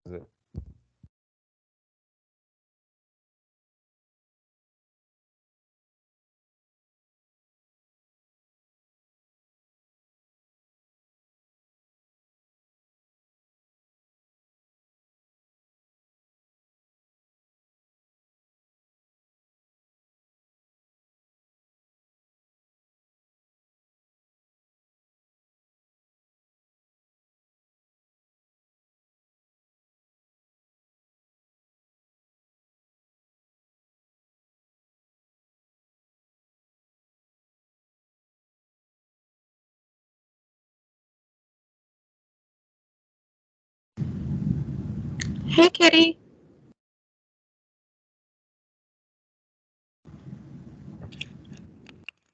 Is it? Hey, Kitty.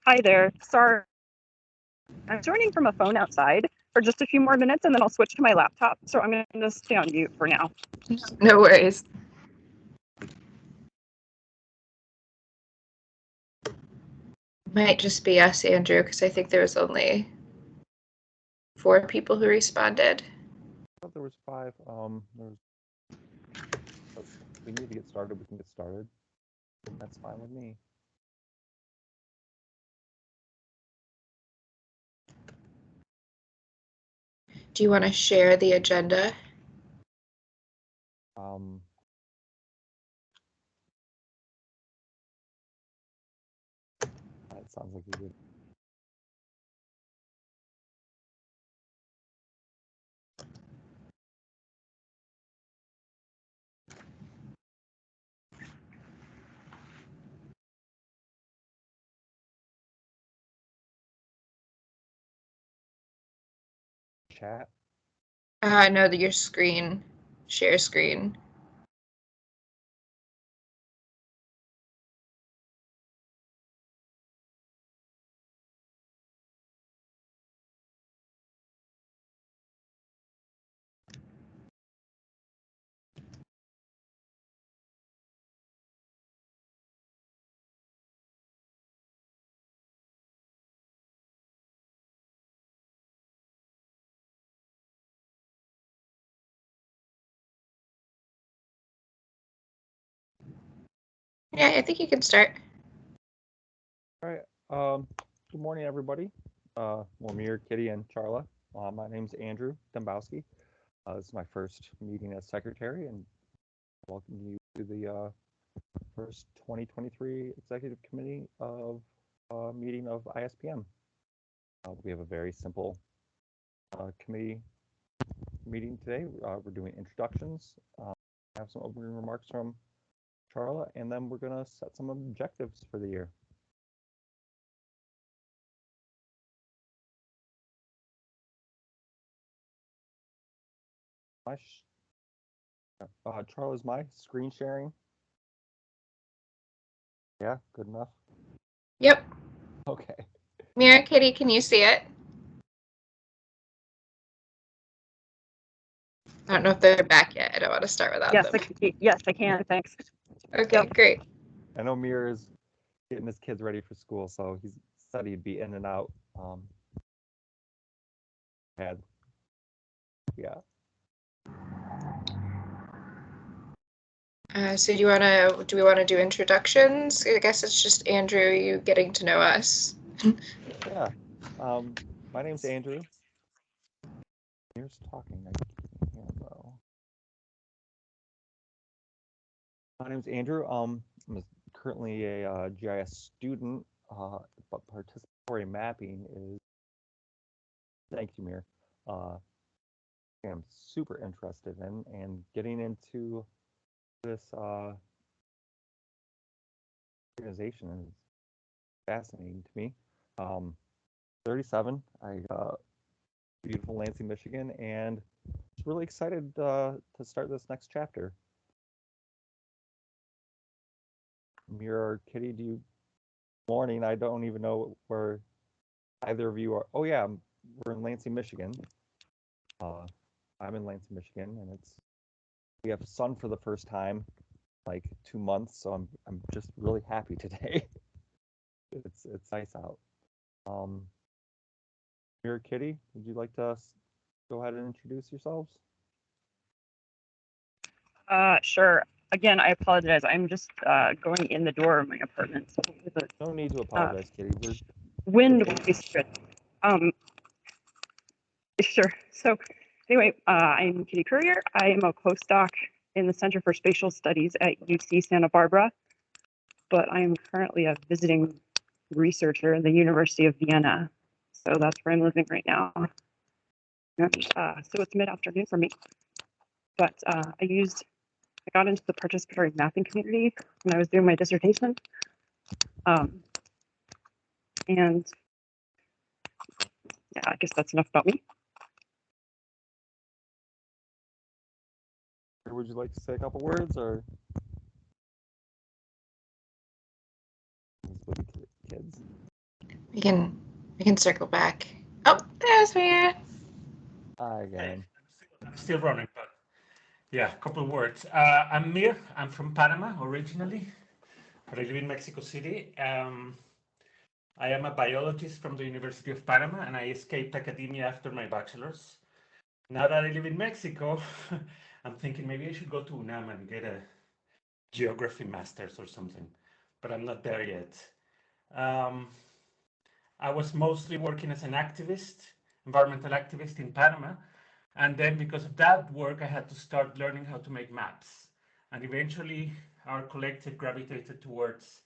Hi there. Sorry. I'm joining from a phone outside for just a few more minutes and then I'll switch to my laptop. So I'm going to stay on mute for now. No worries. Might just be us, Andrew, because I think there was only 4 people who responded. I thought there was 5. If we need to get started, we can get started. That's fine with me. Do you want to share the agenda? That sounds like a good. Chat. No, your screen. Share screen. Yeah, I think you can start. All right. Good morning, everybody. Mir, Kitty, and Charla. My name's Andrew Dembowski. This is my first meeting as secretary, and welcome you to the first 2023 Executive Committee of meeting of ISPM. We have a very simple committee meeting today. We're doing introductions, have some opening remarks from Charla, and then we're going to set some objectives for the year. Charla, is my screen sharing? Yeah, good enough? Yep. Okay. Mira, Kitty, can you see it? I don't know if they're back yet. I don't want to start without them. Yes, I can. Thanks. Okay, Yep. Great. I know Mir is getting his kids ready for school, so he said he'd be in and out. Yeah. So do we want to do introductions? I guess it's just Andrew, you getting to know us. Yeah. My name's Andrew. Mir's talking. I can't hear him though. My name's Andrew. I'm currently a GIS student, but participatory mapping is. Thank you, Mir. I'm super interested in, and getting into this organization is fascinating to me. 37. I beautiful Lansing, Michigan, and just really excited to start this next chapter. Mir, Kitty, morning. I don't even know where either of you are. Oh yeah, we're in Lansing, Michigan. I'm in Lansing, Michigan, and we have sun for the first time, like 2 months. So I'm just really happy today. it's nice out. Mir, Kitty, would you like to go ahead and introduce yourselves? Sure. Again, I apologize. I'm just going in the door of my apartment. So the No need to apologize, Kitty. We're wind will be good. Sure. So anyway, I'm Kitty Courier. I am a postdoc in the Center for Spatial Studies at UC Santa Barbara, but I am currently a visiting researcher in the University of Vienna. So that's where I'm living right now. And, so it's mid-afternoon for me. But I got into the participatory mapping community when I was doing my dissertation. And yeah, I guess that's enough about me. Would you like to say a couple words, or with the kids? We can circle back. Oh, there's Mia. Hi again. I'm still running, but yeah, a couple of words. I'm Mir. I'm from Panama originally, but I live in Mexico City. I am a biologist from the University of Panama, and I escaped academia after my bachelor's. Now that I live in Mexico, I'm thinking maybe I should go to UNAM and get a geography master's or something, but I'm not there yet. I was mostly working as an activist, environmental activist in Panama. And then because of that work, I had to start learning how to make maps. And eventually our collective gravitated towards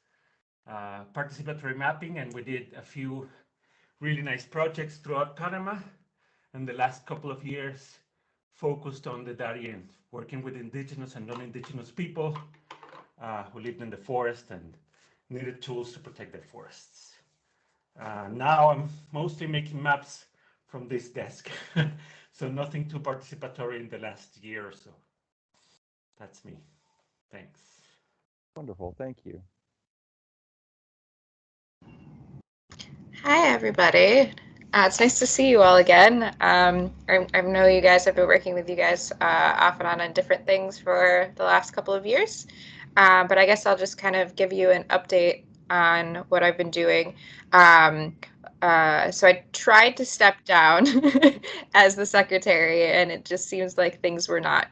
participatory mapping, and we did a few really nice projects throughout Panama. And the last couple of years focused on the Darien, working with indigenous and non-indigenous people who lived in the forest and needed tools to protect their forests. Now I'm mostly making maps from this desk, so nothing too participatory in the last year or so. That's me. Thanks. Wonderful. Thank you. Hi, everybody. It's nice to see you all again. I know you guys have been working with you guys off and on different things for the last couple of years, but I guess I'll just kind of give you an update on what I've been doing. So I tried to step down as the secretary, and it just seems like things were not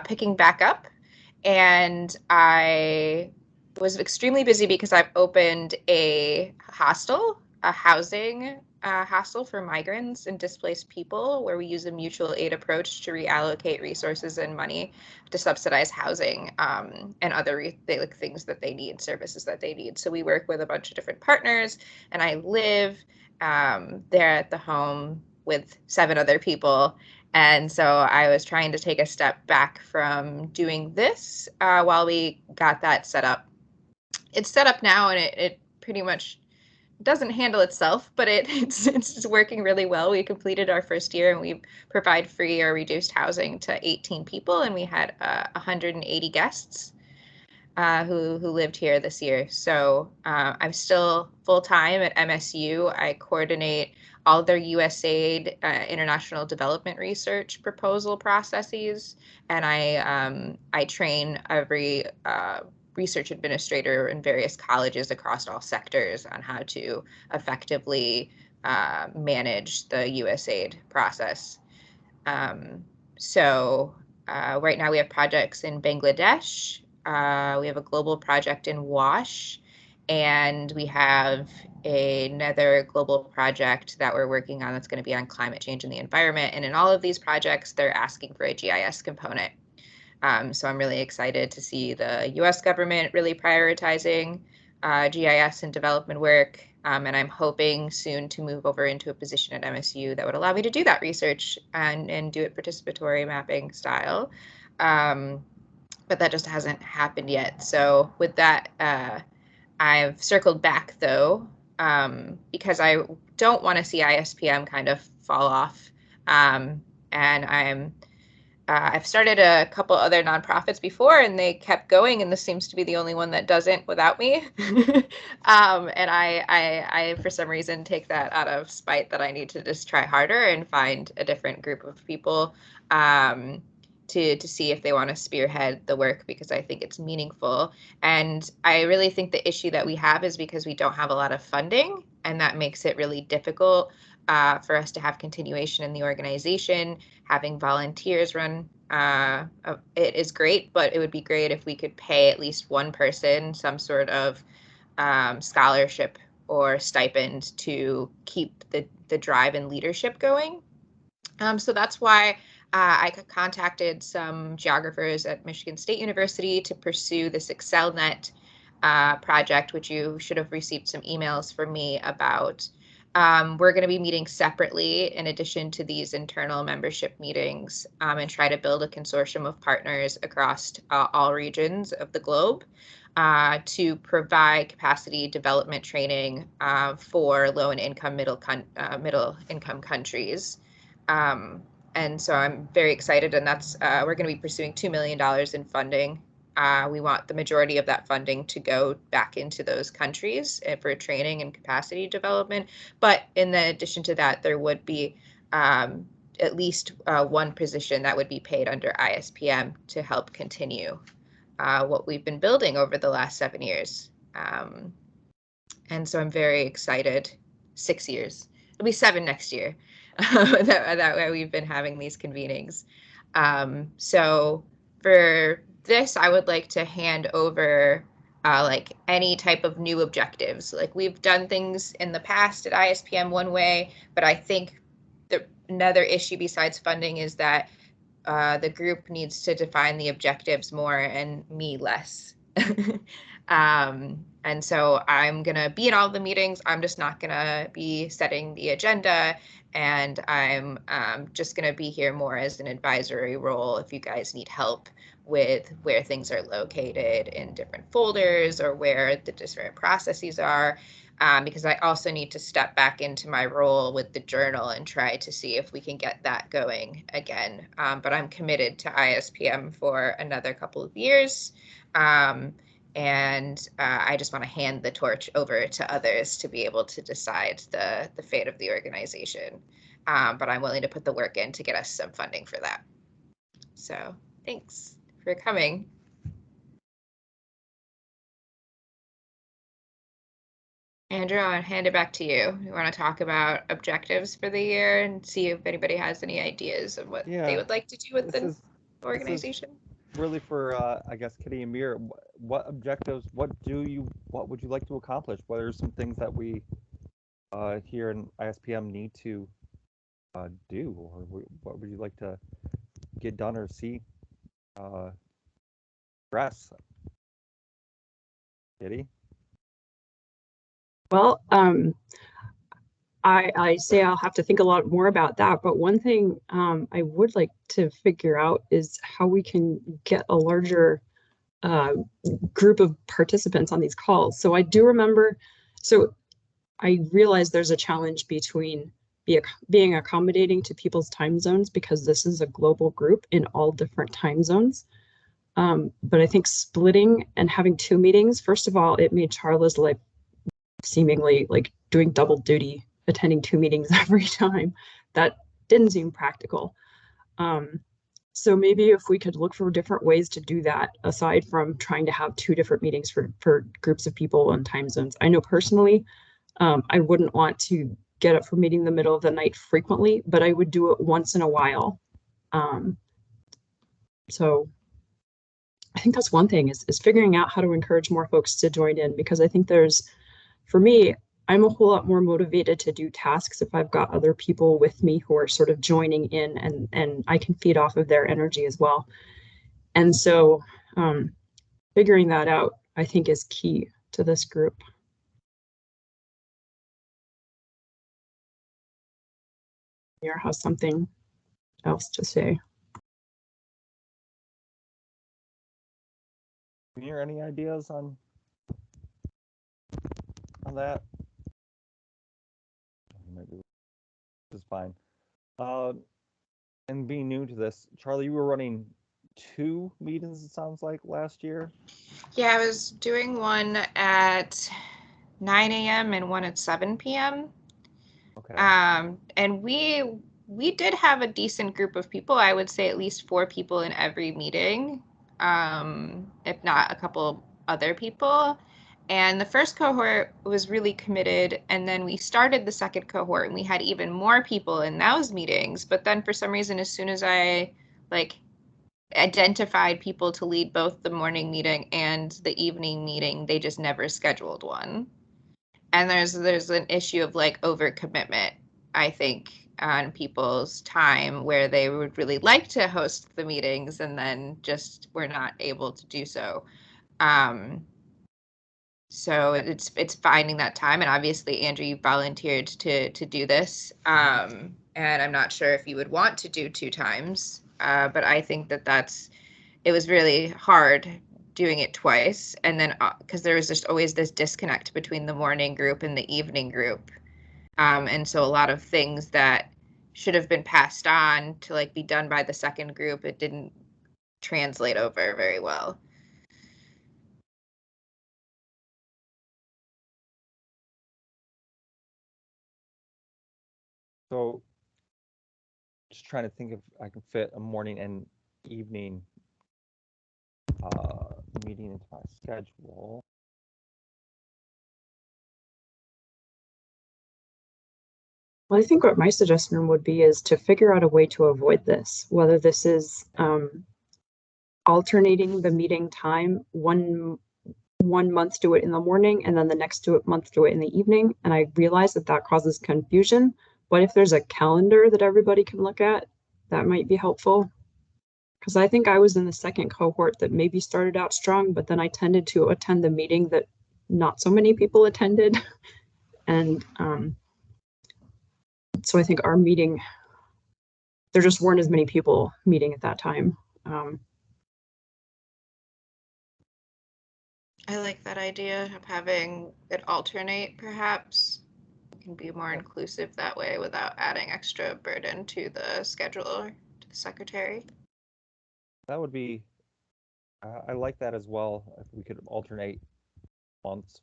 picking back up. And I was extremely busy because I've opened a hostel, a housing hostel for migrants and displaced people, where we use a mutual aid approach to reallocate resources and money to subsidize housing and other things that they need, services that they need. So we work with a bunch of different partners, and I live there at the home with 7 other people. And so I was trying to take a step back from doing this while we got that set up. It's set up now, and it pretty much doesn't handle itself, but it's working really well. We completed our first year, and we provide free or reduced housing to 18 people, and we had 180 guests who lived here this year. So I'm still full-time at MSU. I coordinate all their USAID international development research proposal processes, and I train every research administrator in various colleges across all sectors on how to effectively manage the USAID process. So right now we have projects in Bangladesh. We have a global project in WASH, and we have another global project that we're working on that's going to be on climate change and the environment. And in all of these projects, they're asking for a GIS component. So I'm really excited to see the US government really prioritizing GIS and development work. And I'm hoping soon to move over into a position at MSU that would allow me to do that research and do it participatory mapping style. But that just hasn't happened yet. So with that, I've circled back though, because I don't want to see ISPM kind of fall off. And I've started a couple other nonprofits before, and they kept going, and this seems to be the only one that doesn't without me. And I, for some reason, take that out of spite that I need to just try harder and find a different group of people to see if they want to spearhead the work, because I think it's meaningful. And I really think the issue that we have is because we don't have a lot of funding, and that makes it really difficult for us to have continuation in the organization. Having volunteers run it is great, but it would be great if we could pay at least one person some sort of scholarship or stipend to keep the drive and leadership going. So that's why I contacted some geographers at Michigan State University to pursue this ExcelNet project, which you should have received some emails from me about. We're going to be meeting separately in addition to these internal membership meetings, and try to build a consortium of partners across all regions of the globe to provide capacity development training for low and income middle income countries. And so I'm very excited, and that's we're going to be pursuing $2 million in funding. We want the majority of that funding to go back into those countries for training and capacity development. But in addition to that, there would be at least one position that would be paid under ISPM to help continue what we've been building over the last 7 years. And so I'm very excited. 6 years. It'll be 7 next year. that way we've been having these convenings. So for this, I would like to hand over like any type of new objectives. Like we've done things in the past at ISPM one way, but I think another issue besides funding is that the group needs to define the objectives more and me less. And so I'm going to be in all the meetings. I'm just not going to be setting the agenda. And I'm just going to be here more as an advisory role if you guys need help with where things are located in different folders or where the different processes are. Because I also need to step back into my role with the journal and try to see if we can get that going again. But I'm committed to ISPM for another couple of years. And I just want to hand the torch over to others to be able to decide the fate of the organization. But I'm willing to put the work in to get us some funding for that. So thanks for coming. Andrew, I'll hand it back to you. You want to talk about objectives for the year and see if anybody has any ideas of what they would like to do with the organization? Really for I guess Kitty and Mir, what objectives, what would you like to accomplish? What are some things that we here in ISPM need to do, or what would you like to get done or see progress? Kitty? Well, I say I'll have to think a lot more about that, but one thing I would like to figure out is how we can get a larger group of participants on these calls. So I do remember, so I realize there's a challenge between being accommodating to people's time zones because this is a global group in all different time zones. But I think splitting and having 2 meetings, first of all, it made Charla's life seemingly like doing double duty, attending 2 meetings every time. That didn't seem practical. So maybe if we could look for different ways to do that, aside from trying to have 2 different meetings for groups of people and time zones. I know personally, I wouldn't want to get up for meeting in the middle of the night frequently, but I would do it once in a while. So I think that's one thing is figuring out how to encourage more folks to join in, because I think for me, I'm a whole lot more motivated to do tasks if I've got other people with me who are sort of joining in, and I can feed off of their energy as well. And so figuring that out, I think, is key to this group. Mir has something else to say. Mir, any ideas on that? Maybe this is fine. And being new to this, Charlie, you were running 2 meetings, it sounds like, last year. Yeah, I was doing one at 9 a.m. and one at 7 p.m. Okay. And we did have a decent group of people. I would say at least 4 people in every meeting, if not a couple other people. And the first cohort was really committed, and then we started the second cohort and we had even more people in those meetings. But then for some reason, as soon as I identified people to lead both the morning meeting and the evening meeting, they just never scheduled one. And there's an issue of overcommitment, I think, on people's time, where they would really like to host the meetings and then just were not able to do so. So it's finding that time, and obviously, Andrew, you volunteered to do this, and I'm not sure if you would want to do 2 times, but I think it was really hard doing it twice, and then because there was just always this disconnect between the morning group and the evening group, and so a lot of things that should have been passed on to be done by the second group, it didn't translate over very well. So just trying to think if I can fit a morning and evening meeting into my schedule. Well, I think what my suggestion would be is to figure out a way to avoid this, whether this is alternating the meeting time, one month do it in the morning and then the next month do it in the evening. And I realize that causes confusion, but if there's a calendar that everybody can look at, that might be helpful. Because I think I was in the second cohort that maybe started out strong, but then I tended to attend the meeting that not so many people attended. And so I think our meeting, there just weren't as many people meeting at that time. I like that idea of having it alternate, perhaps. It can be more inclusive that way without adding extra burden to the scheduler, to the secretary. That would be, I like that as well. If we could alternate months,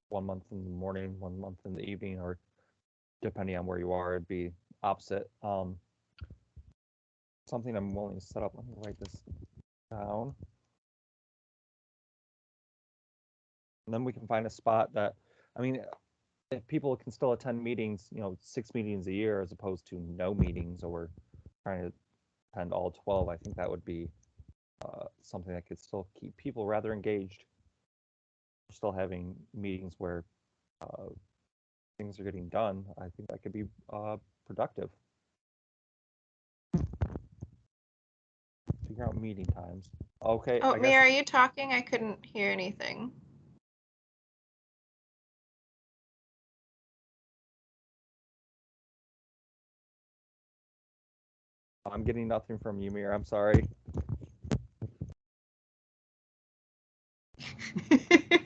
1 month in the morning, 1 month in the evening, or depending on where you are, it'd be opposite. Something I'm willing to set up. Let me write this down. And then we can find a spot that, I mean, if people can still attend meetings, 6 meetings a year as opposed to no meetings, or we're trying to attend all 12, I think that would be something that could still keep people rather engaged. We're still having meetings where things are getting done. I think that could be productive. Figure out meeting times. Okay. Oh, Mia, are you talking? I couldn't hear anything. I'm getting nothing from you, Mir. I'm sorry.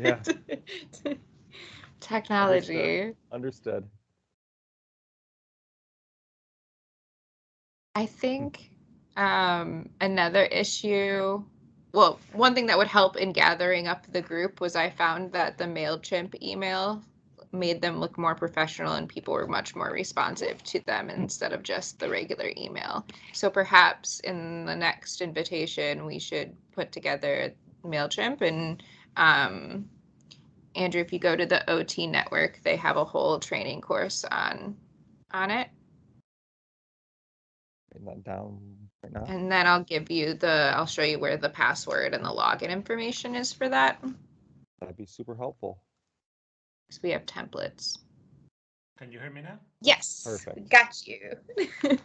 Yeah. Technology. Understood. I think another issue, well, one thing that would help in gathering up the group was I found that the MailChimp email made them look more professional and people were much more responsive to them instead of just the regular email. So perhaps in the next invitation, we should put together MailChimp, and Andrew, if you go to the OT network, they have a whole training course on it. Writing that down right now. And then I'll show you where the password and the login information is for that. That'd be super helpful. Because we have templates. Can you hear me now? Yes. Perfect. Got you.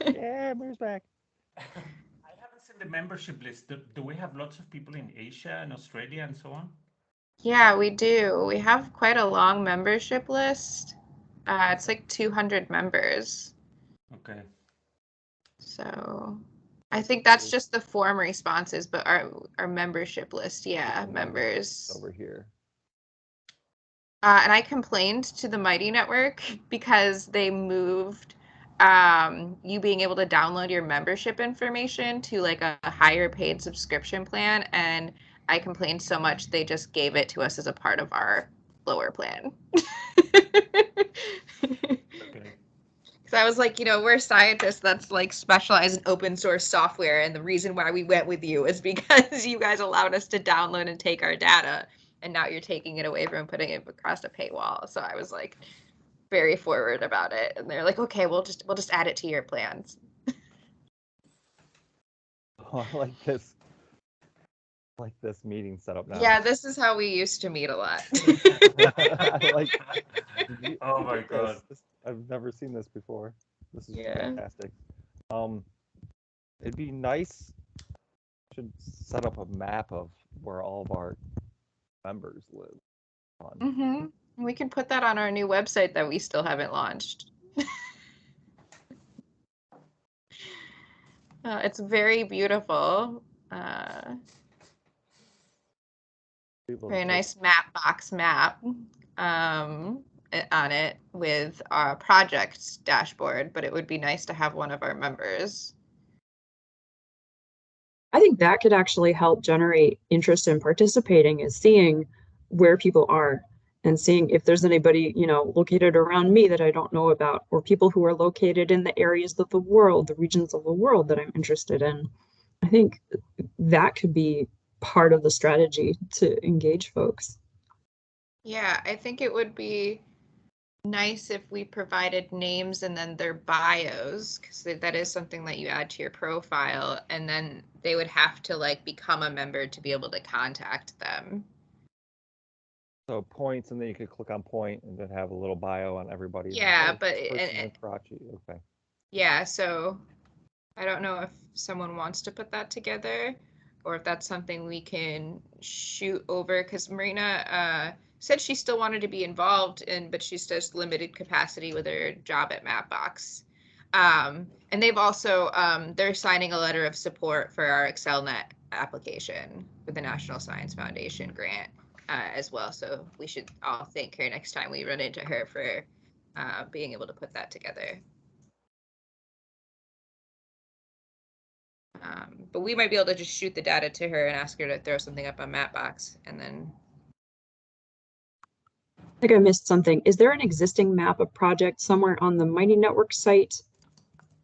Yeah, Mir's back. I haven't seen the membership list. Do we have lots of people in Asia and Australia and so on? Yeah, we do. We have quite a long membership list. It's like 200 members. Okay. So I think that's just the form responses, but our membership list, yeah, members. Over here. And I complained to the Mighty Network because they moved you being able to download your membership information to like a higher paid subscription plan, and I complained so much they just gave it to us as a part of our lower plan. Okay. Because I was like, we're scientists that's like specialize in open source software, and the reason why we went with you is because you guys allowed us to download and take our data. and now you're taking it away from and putting it across a paywall. So I was like very forward about it, and they're like, okay, we'll just add it to your plans. Oh, I like this meeting setup now. Yeah, this is how we used to meet a lot. I like. Oh my God. I've never seen this before. This is Yeah. fantastic. It'd be nice. Should set up a map of where all of our members live. We can put that on our new website that we still haven't launched. It's very beautiful. Very nice Mapbox map on it with our projects dashboard, but it would be nice to have one of our members. I think that could actually help generate interest in participating, is seeing where people are and seeing if there's anybody, you know, located around me that I don't know about, or people who are located in the areas of the world, the regions of the world that I'm interested in. I think that could be part of the strategy to engage folks. Yeah, I think it would be nice if we provided names and then their bios, because that is something that you add to your profile, and then they would have to like become a member to be able to contact them. So points, and then you could click on point and then have a little bio on everybody. Yeah, Like, but okay. Yeah, so I don't know if someone wants to put that together or if that's something we can shoot over, because Marina said she still wanted to be involved but she's just limited capacity with her job at Mapbox. And they've also they're signing a letter of support for our ExcelNet application for the National Science Foundation grant as well. So we should all thank her next time we run into her for being able to put that together. But we might be able to just shoot the data to her and ask her to throw something up on Mapbox, and then. I think I missed something. Is there an existing map of project somewhere on the Mighty Network site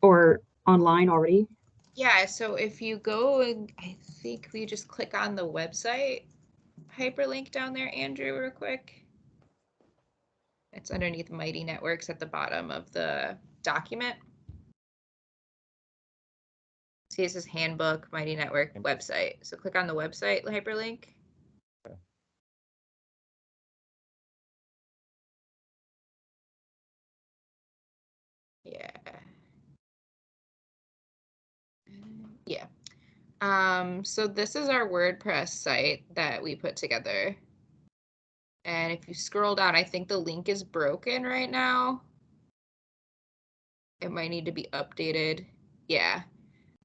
or online already? Yeah, so if you go, I think we just click on the website hyperlink down there, Andrew, real quick. It's underneath Mighty Networks at the bottom of the document. See, it says Handbook, Mighty Network website. So click on the website hyperlink. Okay. Yeah. Yeah. So this is our WordPress site that we put together. And if you scroll down, I think the link is broken right now. It might need to be updated. Yeah.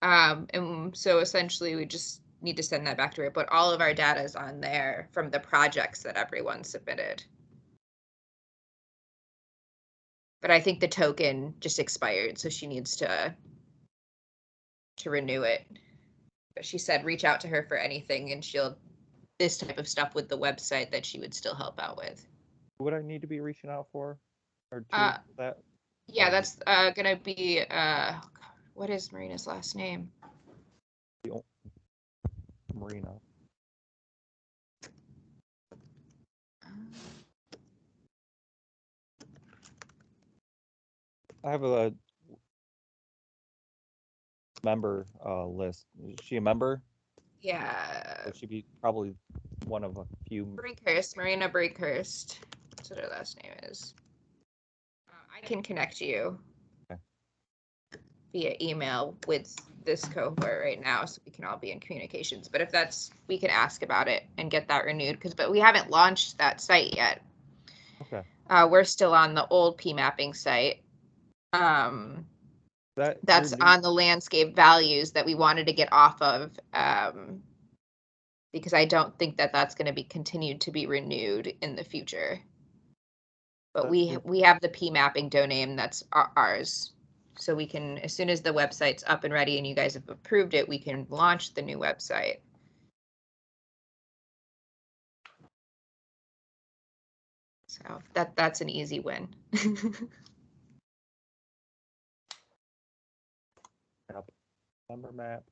And so essentially we just need to send that back to her, but all of our data is on there from the projects that everyone submitted. But I think the token just expired, so she needs to renew it. But she said reach out to her for anything, and she'll this type of stuff with the website that she would still help out with. Who would I need to be reaching out for? Or to that? Yeah, that's gonna be what is Marina's last name? Marina. I have a member list. Is she a member? Yeah. Would she be probably one of a few? Brinkhurst, Marina Brinkhurst. That's what her last name is. I can connect you via email with this cohort right now, so we can all be in communications. But if that's, we can ask about it and get that renewed, but we haven't launched that site yet. Okay. We're still on the old PMapping site. That's on the landscape values that we wanted to get off of, because I don't think that that's going to be continued to be renewed in the future. But we have the PMapping domain that's ours. So we can, as soon as the website's up and ready and you guys have approved it, we can launch the new website. So that's an easy win. Member map.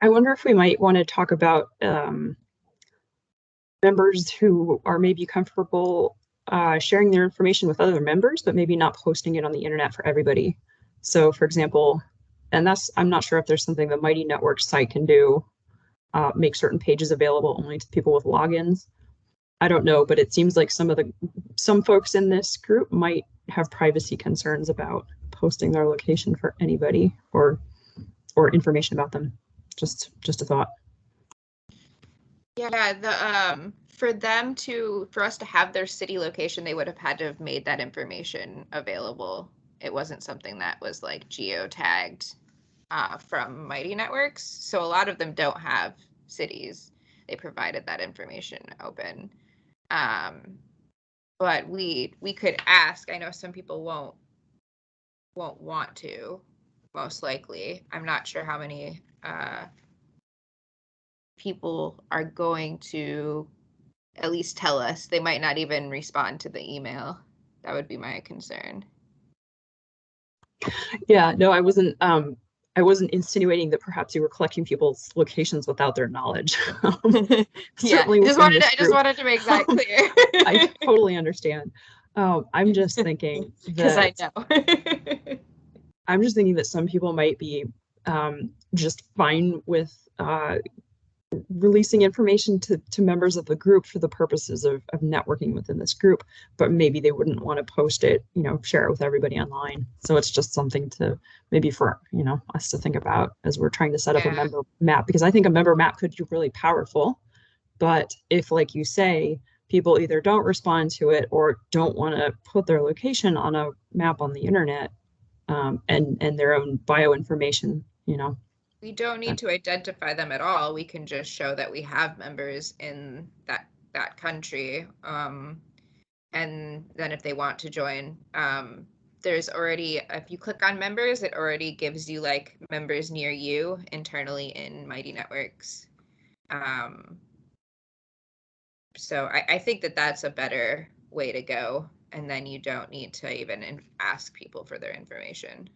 I wonder if we might want to talk about members who are maybe comfortable sharing their information with other members, but maybe not posting it on the internet for everybody. So for example, and I'm not sure if there's something the Mighty Network site can do, make certain pages available only to people with logins. I don't know, but it seems like some folks in this group might have privacy concerns about posting their location for anybody or information about them. Just a thought. Yeah, for us to have their city location, they would have had to have made that information available. It wasn't something that was like geotagged from Mighty Networks. So a lot of them don't have cities. They provided that information open. But we could ask. I know some people won't want to, most likely. I'm not sure how many people are going to at least tell us. They might not even respond to the email. That would be my concern. Yeah, no, I wasn't insinuating that perhaps you were collecting people's locations without their knowledge. Certainly, I just wanted to make that clear. I totally understand. I'm just thinking because I that know. I'm just thinking that some people might be just fine with releasing information to members of the group for the purposes of networking within this group, but maybe they wouldn't want to post it, share it with everybody online. So it's just something to maybe for, us to think about as we're trying to set up a member map, because I think a member map could be really powerful. But if, like you say, people either don't respond to it or don't want to put their location on a map on the internet, and their own bio information, we don't need to identify them at all. We can just show that we have members in that country. And then if they want to join, there's already, if you click on members, it already gives you like members near you internally in Mighty Networks. So I think that that's a better way to go. And then you don't need to even ask people for their information.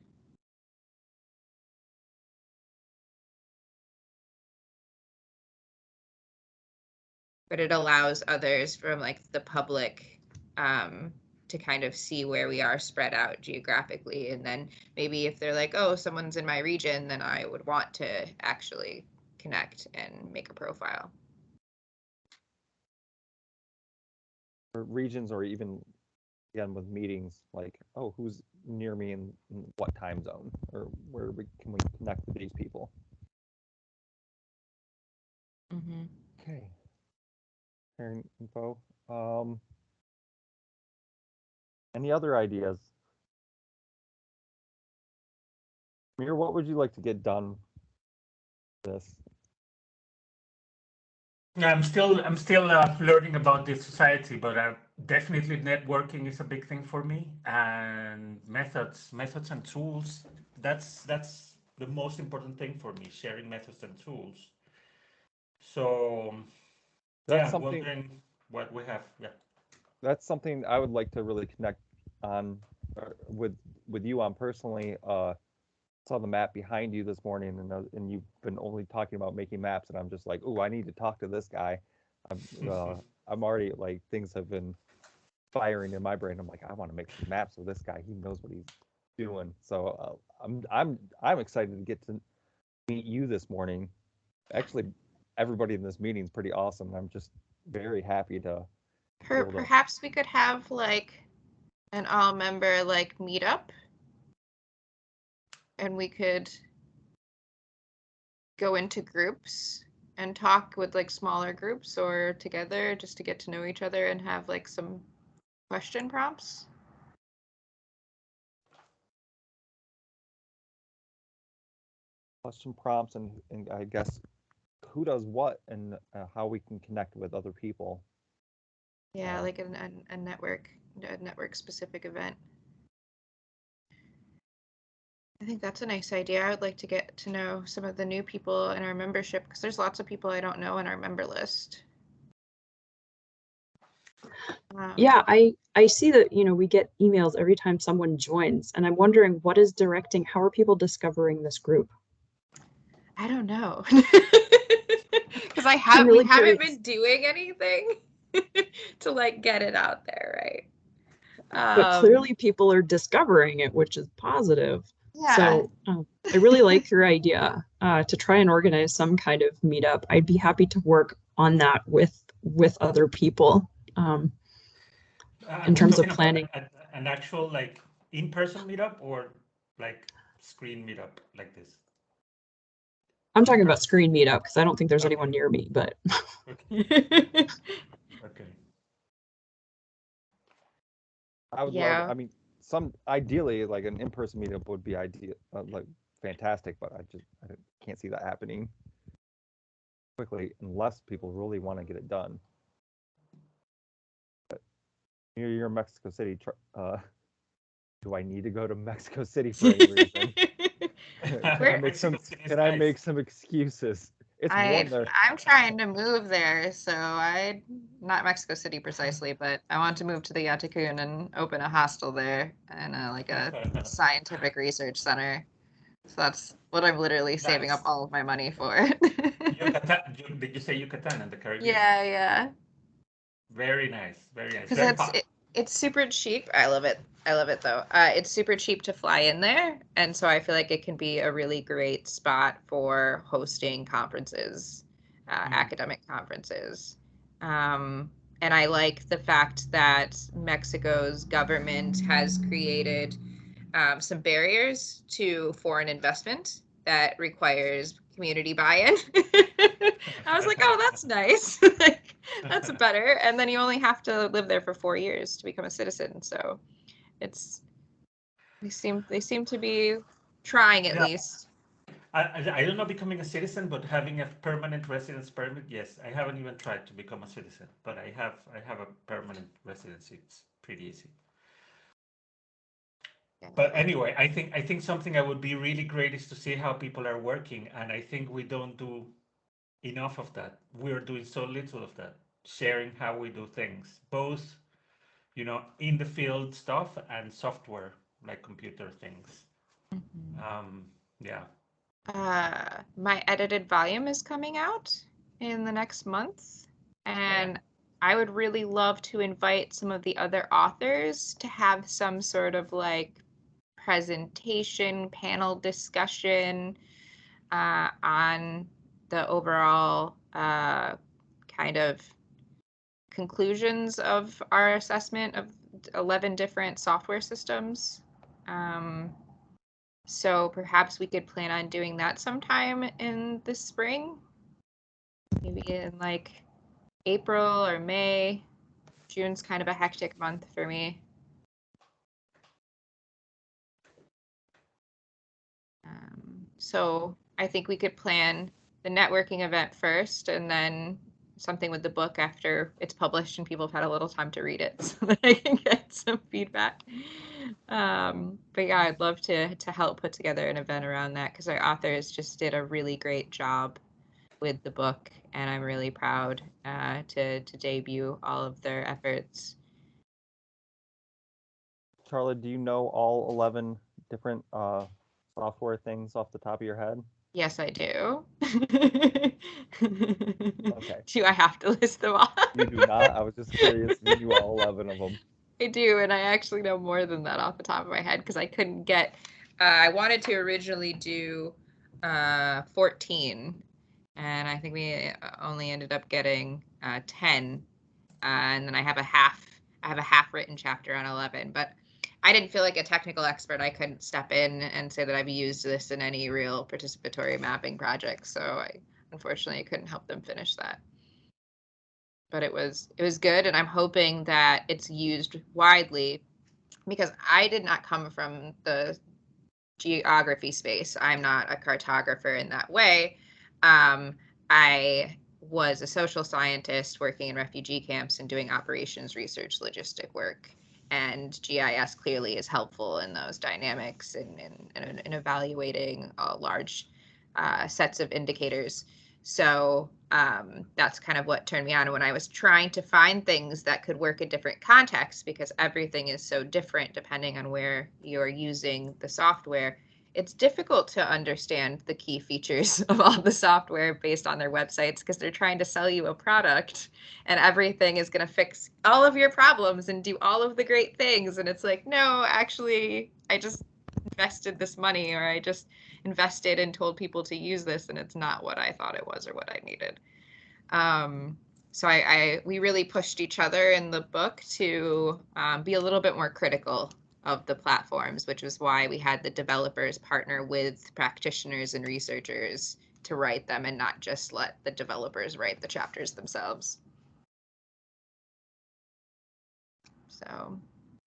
But it allows others from like the public to kind of see where we are spread out geographically. And then maybe if they're like, oh, someone's in my region, then I would want to actually connect and make a profile. For regions, or even again with meetings, like, oh, who's near me in what time zone, or where can we connect with these people? Mm-hmm. Okay. Sharing info. Any other ideas? Mir, what would you like to get done with this? I'm still learning about this society, but definitely networking is a big thing for me, and methods and tools. That's the most important thing for me, sharing methods and tools. So That's something, something, wondering what we have. Yeah. That's something I would like to really connect on with you on personally. Saw the map behind you this morning, and you've been only talking about making maps, and I'm just like, oh, I need to talk to this guy. I'm already like, things have been firing in my brain. I'm like, I want to make some maps with this guy. He knows what he's doing. So I'm excited to get to meet you this morning. Actually, everybody in this meeting is pretty awesome. I'm just very happy to. Perhaps we could have like an all-member like meetup, and we could go into groups and talk with like smaller groups or together just to get to know each other and have like some question prompts. Question prompts, and I guess who does what, and how we can connect with other people. Yeah, like a network specific event. I think that's a nice idea. I would like to get to know some of the new people in our membership, because there's lots of people I don't know in our member list. Yeah, I see that, we get emails every time someone joins, and I'm wondering what is directing, how are people discovering this group? I don't know. Because we really haven't curious. been doing anything to like get it out there, right? But clearly people are discovering it, which is positive. Yeah. So I really like your idea to try and organize some kind of meetup. I'd be happy to work on that with other people in terms of planning. An actual like in-person meetup or like screen meetup like this? I'm talking about screen meetup because I don't think there's Okay. anyone near me, but Okay. Okay. I would Yeah. love, I mean, ideally, like an in-person meetup would be ideal, like fantastic, but I can't see that happening quickly unless people really want to get it done. But you're in Mexico City. Do I need to go to Mexico City for any reason? Can I make some excuses? It's warm there. I'm trying to move there, so not Mexico City precisely, but I want to move to the Yatakun and open a hostel there and like a scientific research center. So that's what I'm literally saving up all of my money for. Yucatan, did you say Yucatan in the Caribbean? Yeah, yeah. Very nice, very nice. Because Very hot. it's super cheap. I love it. I love it though. It's super cheap to fly in there, and so I feel like it can be a really great spot for hosting conferences, academic conferences. And I like the fact that Mexico's government has created some barriers to foreign investment that requires community buy-in. I was like, oh, that's nice. Like, that's better. And then you only have to live there for 4 years to become a citizen. So they seem to be trying at least. I don't know becoming a citizen, but having a permanent residence permit, yes. I haven't even tried to become a citizen, but I have a permanent residency. It's pretty easy. But anyway, I think something that would be really great is to see how people are working, and I think we don't do enough of that. We're doing so little of that, sharing how we do things, both, in the field stuff and software, like computer things. Yeah. My edited volume is coming out in the next month, and I would really love to invite some of the other authors to have some sort of like presentation, panel discussion on the overall kind of conclusions of our assessment of 11 different software systems. So perhaps we could plan on doing that sometime in the spring, maybe in like April or May. June's kind of a hectic month for me. So I think we could plan the networking event first and then something with the book after it's published and people have had a little time to read it so that I can get some feedback. But yeah, I'd love to help put together an event around that because our authors just did a really great job with the book, and I'm really proud to debut all of their efforts. Charlotte, do you know all 11 different software things off the top of your head? Yes, I do. Okay. Do I have to list them all? You do not? I was just curious if you knew all 11 of them. I do, and I actually know more than that off the top of my head because I couldn't get. I wanted to originally do 14, and I think we only ended up getting 10, and then I have a half written chapter on 11, but I didn't feel like a technical expert. I couldn't step in and say that I've used this in any real participatory mapping project, so unfortunately I couldn't help them finish that. But it was good, and I'm hoping that it's used widely because I did not come from the geography space. I'm not a cartographer in that way. I was a social scientist working in refugee camps and doing operations research logistic work. And GIS clearly is helpful in those dynamics and in evaluating large sets of indicators. So that's kind of what turned me on. When I was trying to find things that could work in different contexts, because everything is so different depending on where you're using the software, it's difficult to understand the key features of all the software based on their websites because they're trying to sell you a product and everything is going to fix all of your problems and do all of the great things. And it's like, no, actually, I just invested this money, or I just invested and told people to use this, and it's not what I thought it was or what I needed. So we really pushed each other in the book to be a little bit more critical of the platforms, which is why we had the developers partner with practitioners and researchers to write them and not just let the developers write the chapters themselves. So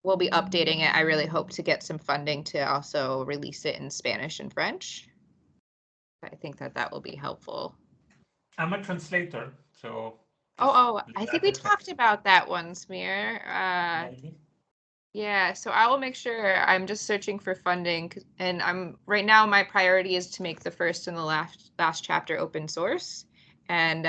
we'll be updating it. I really hope to get some funding to also release it in Spanish and French. I think that will be helpful. I'm a translator, so. I think we talked about that one, Smear. Yeah, so I will make sure. I'm just searching for funding, and right now my priority is to make the first and the last chapter open source. And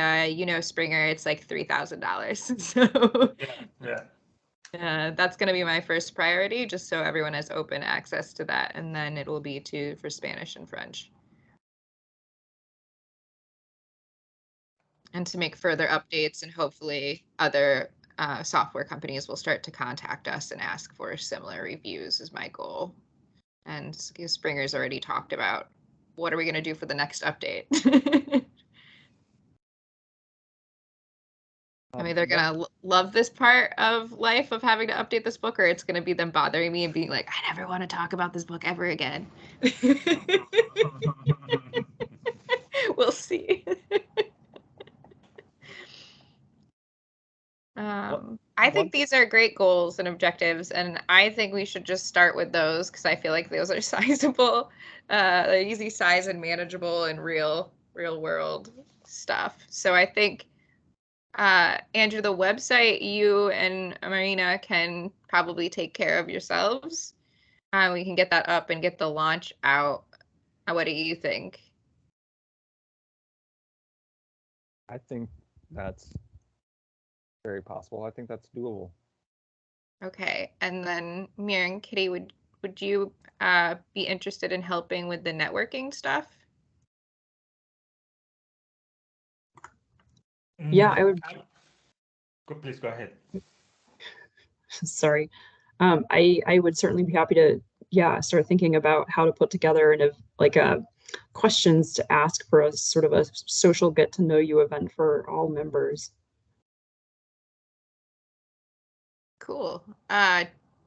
Springer, it's like $3,000. So yeah. That's going to be my first priority, just so everyone has open access to that, and then it will be for Spanish and French. And to make further updates, and hopefully other software companies will start to contact us and ask for similar reviews is my goal. And Springer's already talked about what are we going to do for the next update. I mean, they're going to love this part of life of having to update this book, or it's going to be them bothering me and being like, I never want to talk about this book ever again. We'll see. I think these are great goals and objectives, and I think we should just start with those because I feel like those are sizable, they're easy size and manageable and real world stuff. So I think, Andrew, the website you and Marina can probably take care of yourselves. We can get that up and get the launch out. What do you think? I think that's very possible. I think that's doable. Okay, and then Mir and Kitty, would you be interested in helping with the networking stuff? Yeah, I would. Please go ahead. Sorry. I would certainly be happy to, start thinking about how to put together questions to ask for a sort of a social get to know you event for all members. Cool.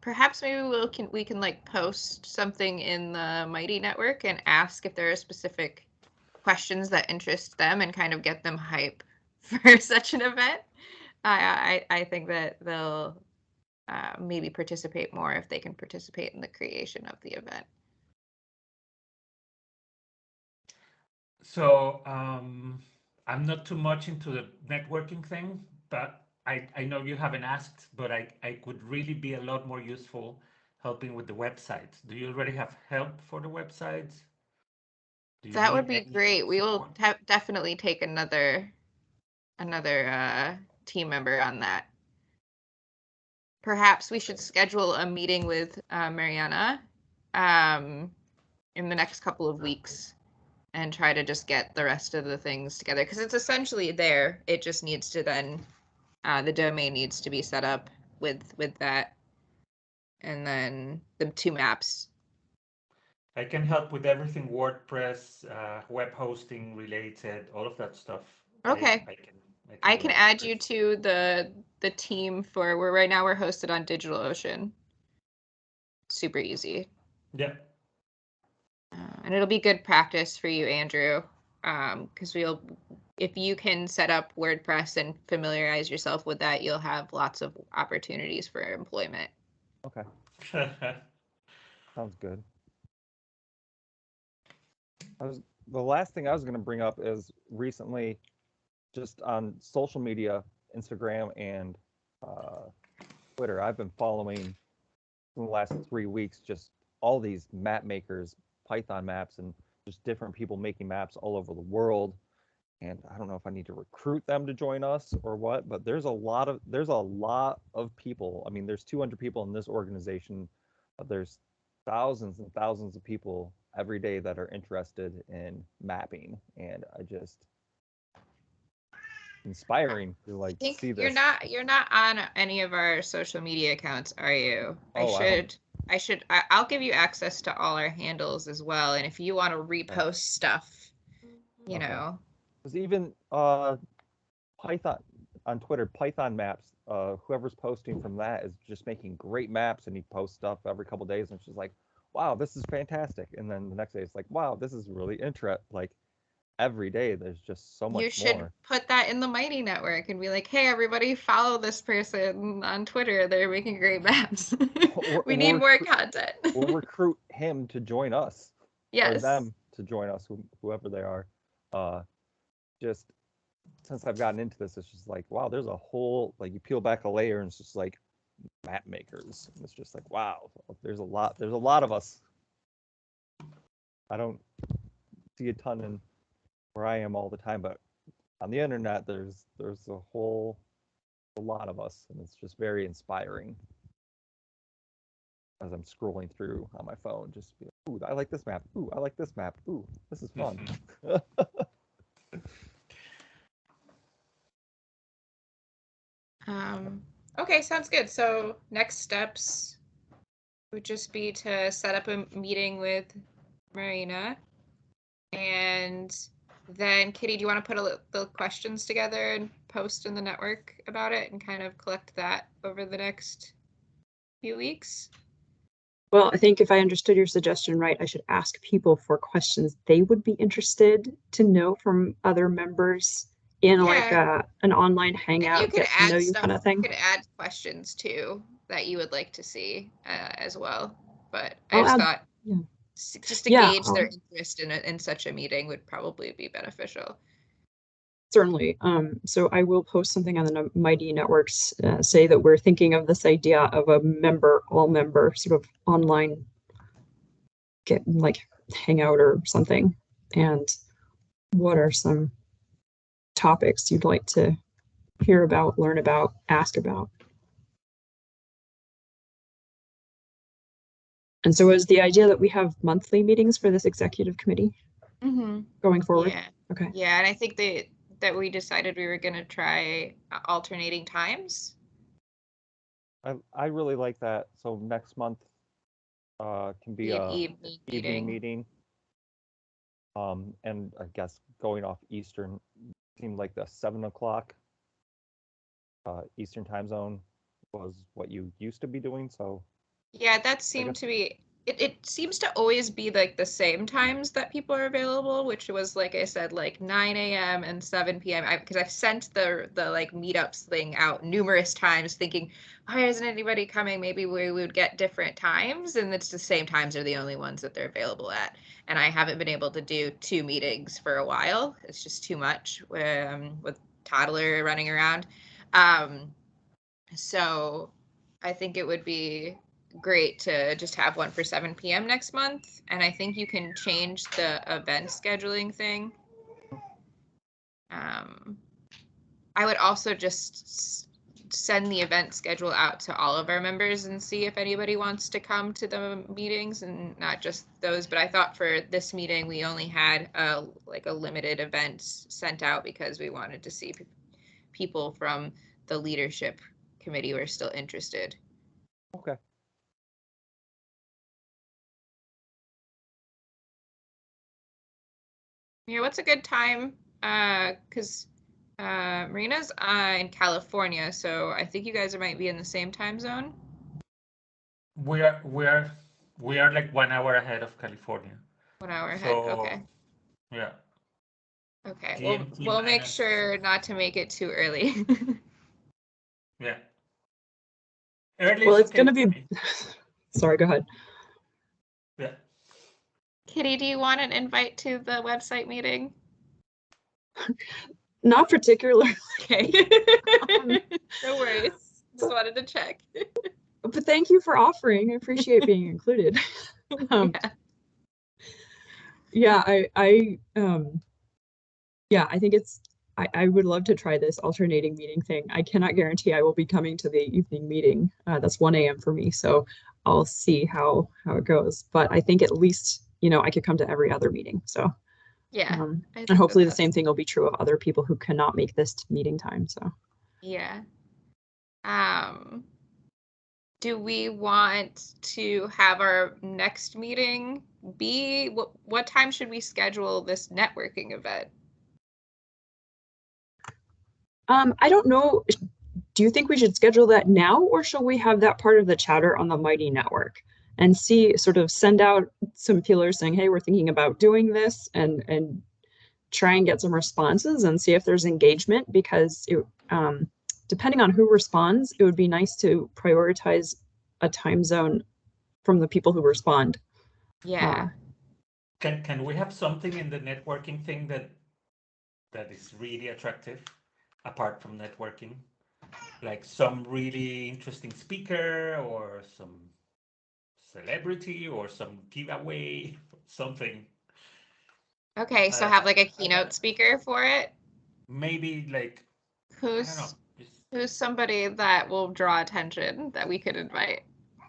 Perhaps maybe we can like post something in the Mighty Network and ask if there are specific questions that interest them and kind of get them hype for such an event. I think that they'll maybe participate more if they can participate in the creation of the event. So I'm not too much into the networking thing, but I know you haven't asked, but I could really be a lot more useful helping with the website. Do you already have help for the websites? That would be great. We will definitely take another team member on that. Perhaps we should schedule a meeting with Mariana in the next couple of weeks and try to just get the rest of the things together, because it's essentially there. It just needs to then the domain needs to be set up with that, and then the 2 maps. I can help with everything WordPress, web hosting related, all of that stuff. Okay. I can add you to the team right now we're hosted on DigitalOcean. Super easy. Yeah. And it'll be good practice for you, Andrew, because if you can set up WordPress and familiarize yourself with that, you'll have lots of opportunities for employment. Okay. Sounds good. The last thing I was going to bring up is recently, just on social media, Instagram and Twitter, I've been following in the last 3 weeks just all these map makers, Python maps, and just different people making maps all over the world. And I don't know if I need to recruit them to join us or what, but there's a lot of people. I mean, there's 200 people in this organization, but there's thousands and thousands of people every day that are interested in mapping, and I just inspiring to I like think see you're this. not on any of our social media accounts, are you? Oh, I'll give you access to all our handles as well, and if you want to repost stuff, you Okay. know. Because even Python on Twitter, Python maps, whoever's posting from that is just making great maps, and he posts stuff every couple days, and it's just like, wow, this is fantastic. And then the next day it's like, wow, this is really interesting. Like every day there's just so You much should more. put that in the Mighty Network and be like, hey, everybody, follow this person on Twitter. They're making great maps. We need more content. We'll recruit him to join us, or Yes. them to join us, whoever they are. Just since I've gotten into this, it's just like, wow, there's a whole, like, you peel back a layer and it's just like map makers. And it's just like, wow, there's a lot of us. I don't see a ton in where I am all the time, but on the internet, there's a lot of us, and it's just very inspiring as I'm scrolling through on my phone. Just be like, ooh, I like this map. Ooh, I like this map. Ooh, this is fun. Okay, sounds good. So next steps would just be to set up a meeting with Marina, and then Kitty, do you want to put the questions together and post in the network about it and kind of collect that over the next few weeks? Well, I think if I understood your suggestion right, I should ask people for questions they would be interested to know from other members in like an online hangout, get to know you kind of thing. You could add questions too that you would like to see as well. But I'll I just add, thought yeah. just to gauge their interest in such a meeting would probably be beneficial. Certainly. So I will post something on the Mighty Networks, say that we're thinking of this idea of a all member sort of online hangout or something. And what are some topics you'd like to hear about, learn about, ask about? And so is the idea that we have monthly meetings for this executive committee going forward? Yeah. Okay. Yeah, and I think that we decided we were going to try alternating times. I really like that. So next month can be an evening meeting. And I guess going off Eastern seemed like the 7 o'clock Eastern time zone was what you used to be doing. So yeah, that seemed to be it seems to always be like the same times that people are available, which was, like I said, like 9 a.m. and 7 p.m. Because I've sent the like meetups thing out numerous times thinking, why isn't anybody coming? Maybe we would get different times, and it's the same times are the only ones that they're available at. And I haven't been able to do 2 meetings for a while. It's just too much with toddler running around. So I think it would be great to just have one for 7 p.m. next month. And I think you can change the event scheduling thing. I would also just send the event schedule out to all of our members and see if anybody wants to come to the meetings, and not just those. But I thought for this meeting, we only had a limited event sent out because we wanted to see people from the leadership committee who are still interested. Okay. Yeah, what's a good time? Because Marina's in California, so I think you guys might be in the same time zone. We are like 1 hour ahead of California. 1 hour ahead. So, okay. Yeah. Okay. GMT We'll make sure not to make it too early. Yeah. Early. Well, it's going to be. Sorry, go ahead. Yeah. Kitty, do you want an invite to the website meeting? Not particularly. Okay. No worries. Just wanted to check. But thank you for offering. I appreciate being included. Yeah, I think I would love to try this alternating meeting thing. I cannot guarantee I will be coming to the evening meeting. That's 1 a.m. for me, so I'll see how it goes. But I think at least you know, I could come to every other meeting. So Yeah. and hopefully the same thing will be true of other people who cannot make this meeting time. So yeah. Do we want to have our next meeting be what time should we schedule this networking event? I don't know. Do you think we should schedule that now, or shall we have that part of the chatter on the Mighty Network and see, sort of send out some feelers saying, hey, we're thinking about doing this, and try and get some responses and see if there's engagement, because it, depending on who responds, it would be nice to prioritize a time zone from the people who respond. Yeah. Can we have something in the networking thing that is really attractive, apart from networking? Like some really interesting speaker, or some celebrity, or some giveaway, something. Okay, so have like a keynote speaker for it? Maybe like, I don't know. Who's somebody that will draw attention that we could invite?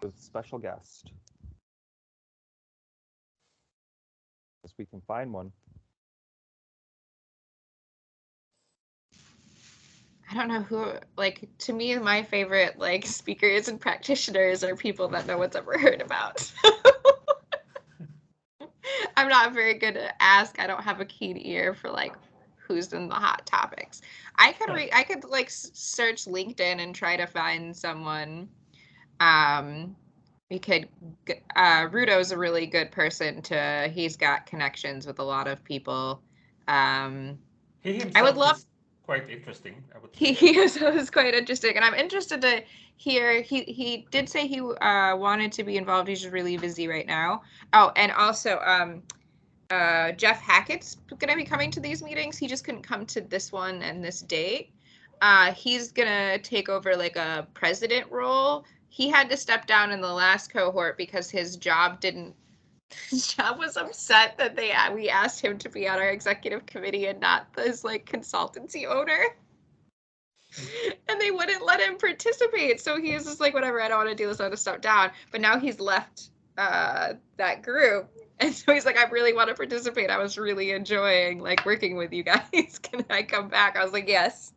With special guest. Guess we can find one. I don't know who, like, to me, my favorite, like, speakers and practitioners are people that no one's ever heard about. I'm not very good at ask. I don't have a keen ear for, like, who's in the hot topics. I could like search LinkedIn and try to find someone. We could, Rudo's a really good person he's got connections with a lot of people. He himself I would love. is quite interesting, I would He say. is quite interesting, and I'm interested to hear. He did say he wanted to be involved. He's just really busy right now. Oh, and also Jeff Hackett's gonna be coming to these meetings. He just couldn't come to this one and this date. He's gonna take over like a president role. He had to step down in the last cohort because his job was upset that we asked him to be on our executive committee and not his like consultancy owner. And they wouldn't let him participate. So he was just like, whatever, I don't want to do this, I want to step down. But now he's left that group. And so he's like, I really want to participate. I was really enjoying like working with you guys. Can I come back? I was like, yes.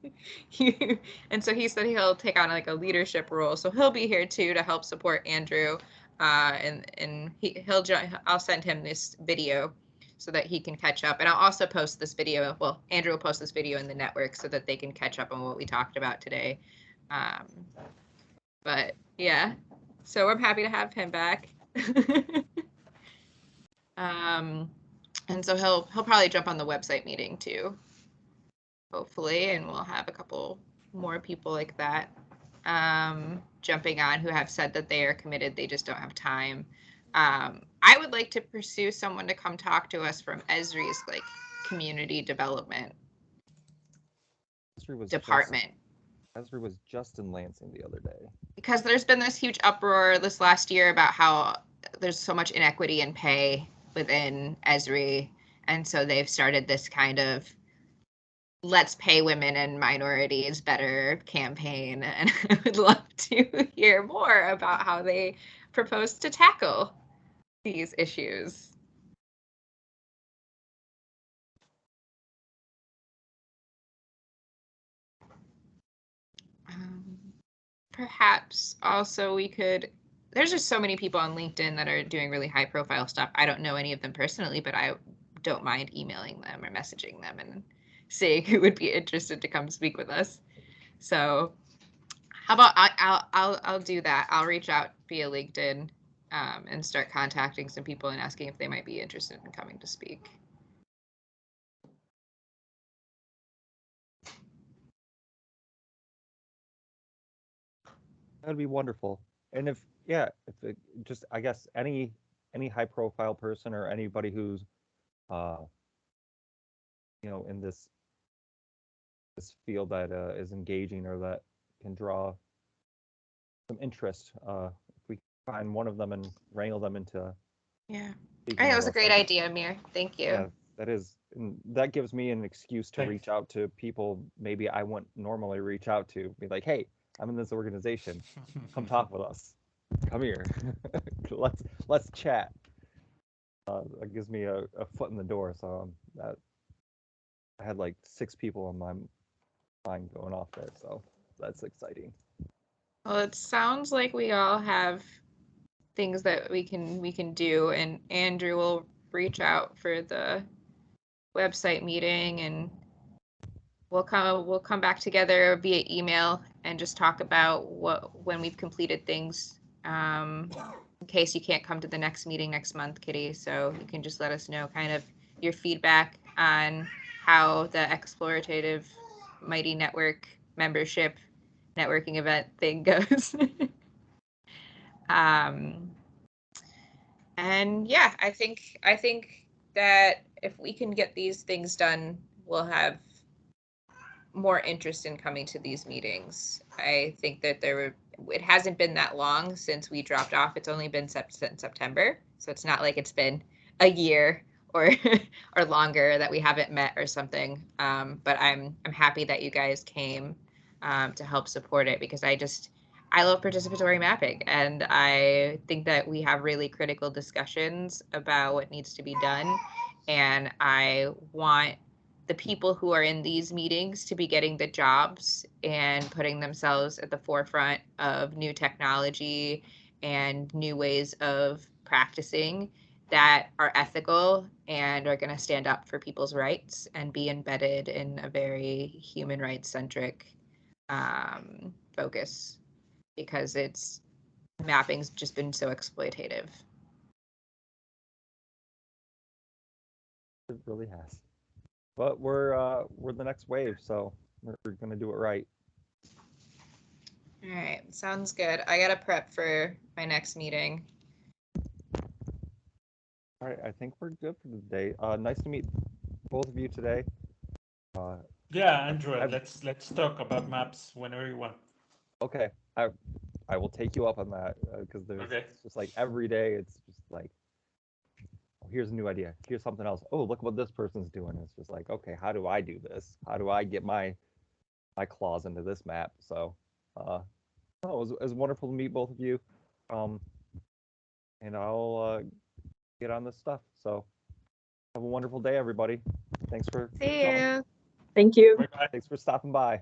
And so he said he'll take on like a leadership role. So he'll be here too to help support Andrew. And he'll join. I'll send him this video so that he can catch up. And I'll also post this video. Well, Andrew will post this video in the network so that they can catch up on what we talked about today. But yeah, so I'm happy to have him back. And so he'll probably jump on the website meeting too, hopefully, and we'll have a couple more people like that jumping on who have said that they are committed, they just don't have time. I would like to pursue someone to come talk to us from Esri's like community development department. Esri was just in Lansing the other day. Because there's been this huge uproar this last year about how there's so much inequity in pay within Esri, and so they've started this kind of let's pay women and minorities better campaign, and I would love to hear more about how they propose to tackle these issues. Perhaps also we could, there's just so many people on LinkedIn that are doing really high profile stuff. I don't know any of them personally, but I don't mind emailing them or messaging them and seeing who would be interested to come speak with us. So how about I'll do that. I'll reach out via LinkedIn and start contacting some people and asking if they might be interested in coming to speak. That'd be wonderful. And if it just, I guess any high profile person or anybody who's in this field that is engaging or that can draw some interest, if we find one of them and wrangle them into I think that was a great idea, Amir. Thank you. Yeah, that gives me an excuse to reach out to people maybe I wouldn't normally reach out to. Be like, hey, I'm in this organization. Come talk with us. Come here. Let's chat. That gives me a foot in the door. So that I had like 6 people on my mind going off there. So that's exciting. Well, it sounds like we all have things that we can do, and Andrew will reach out for the website meeting, and we'll come back together via email and just talk about when we've completed things. In case you can't come to the next meeting next month, Kitty, so you can just let us know kind of your feedback on how the explorative Mighty Network membership networking event thing goes. And yeah, I think that if we can get these things done, we'll have more interest in coming to these meetings. I think that it hasn't been that long since we dropped off. It's only been since September, so it's not like it's been a year or or longer that we haven't met or something. But I'm happy that you guys came to help support it, because I love participatory mapping, and I think that we have really critical discussions about what needs to be done, and I want the people who are in these meetings to be getting the jobs and putting themselves at the forefront of new technology and new ways of practicing that are ethical and are going to stand up for people's rights and be embedded in a very human rights centric focus, because mapping's just been so exploitative. It really has. But we're the next wave, so we're gonna do it right. All right, sounds good. I gotta prep for my next meeting. All right, I think we're good for today. Nice to meet both of you today. Yeah, Andrew, let's talk about maps whenever you want. Okay, I will take you up on that, because it's just like every day it's just like, oh, here's a new idea, here's something else. Oh, look what this person's doing. It's just like, okay, how do I do this? How do I get my claws into this map? So, it was wonderful to meet both of you, and I'll get on this stuff. So, have a wonderful day, everybody. Thanks for See you. Thank you. Bye-bye. Thanks for stopping by.